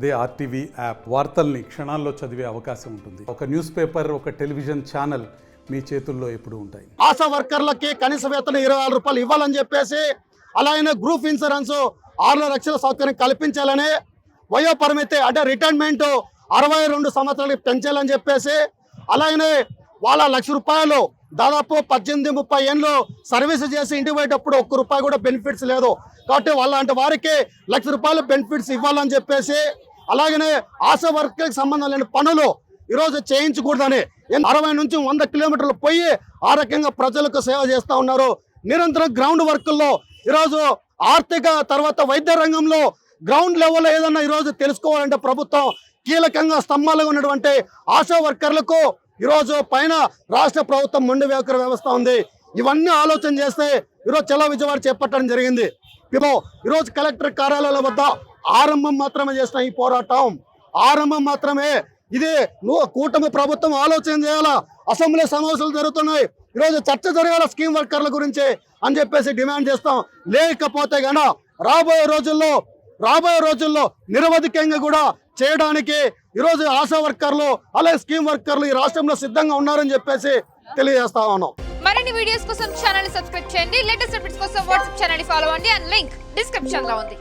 అదే RTV app వార్తల్ని క్షణాల్లో చదివే అవకాశం ఉంటుంది. ఒక న్యూస్ పేపర్, ఒక టెలివిజన్ ఛానల్ మీ చేతుల్లో ఎప్పుడూ ఉంటాయి. ఆశా వర్కర్లకి కనీస వేతనం 26 రూపాయలు ఇవ్వాలని చెప్పేసి, అలాగే గ్రూప్ ఇన్సూరెన్స్ 6 లక్షల సౌకర్యం కల్పించాలని, వయో పరిమితి అంటే రిటైర్మెంట్ 62 సంవత్సరాలకి పెంచాలని చెప్పేసి, అలాగే వాళ్ళ ₹1,00,000 దాదాపు 18-30 ఏళ్ళు సర్వీస్ చేసి ఇంటికి పోయేటప్పుడు ₹1 కూడా బెనిఫిట్స్ లేదు. కాబట్టి వాళ్ళంటి వారికి ₹1,00,000 బెనిఫిట్స్ ఇవ్వాలని చెప్పేసి, అలాగనే ఆశా వర్కర్కి సంబంధం లేని పనులు ఈరోజు చేయించకూడదని 60 నుంచి 100 కిలోమీటర్లు పోయి ఆ రకంగా ప్రజలకు సేవ చేస్తూ ఉన్నారు. నిరంతరం గ్రౌండ్ వర్కుల్లో ఈరోజు ఆర్థిక తర్వాత వైద్య రంగంలో గ్రౌండ్ లెవెల్లో ఏదన్నా ఈరోజు తెలుసుకోవాలంటే ప్రభుత్వం కీలకంగా స్తంభాలుగా ఉన్నటువంటి ఆశా వర్కర్లకు ఈరోజు పైన రాష్ట్ర ప్రభుత్వం మొండి వ్యాపార వ్యవస్థ ఉంది. ఇవన్నీ ఆలోచన చేస్తే ఈరోజు చలో విజయవాడ చేపట్టడం జరిగింది. ఈరోజు కలెక్టర్ కార్యాలయాల వద్ద ఆరంభం మాత్రమే చేసిన ఈ పోరాటం ఆరంభం మాత్రమే. ఇది కూటమి ప్రభుత్వం ఆలోచన చేయాలా. అసెంబ్లీ సమావేశాలు జరుగుతున్నాయి, ఈరోజు చర్చ జరగాల స్కీమ్ వర్కర్ల గురించి అని చెప్పేసి డిమాండ్ చేస్తాం. లేకపోతే గన రాబోయే రోజుల్లో నిరవధికంగా కూడా చేయడానికి ఈరోజు ఆశా వర్కర్లు అలాగే స్కీమ్ వర్కర్లు ఈ రాష్ట్రంలో సిద్ధంగా ఉన్నారని చెప్పేసి తెలియజేస్తా ఉన్నాం. మరిన్ని వీడియోస్ కోసం ఛానల్ ని సబ్స్క్రైబ్ చేయండి. లేటెస్ట్ అప్డేట్స్ కోసం వాట్సాప్ ఛానల్ ని ఫాలో అవ్వండి. అండ్ లింక్ డిస్క్రిప్షన్ లో ఉంది.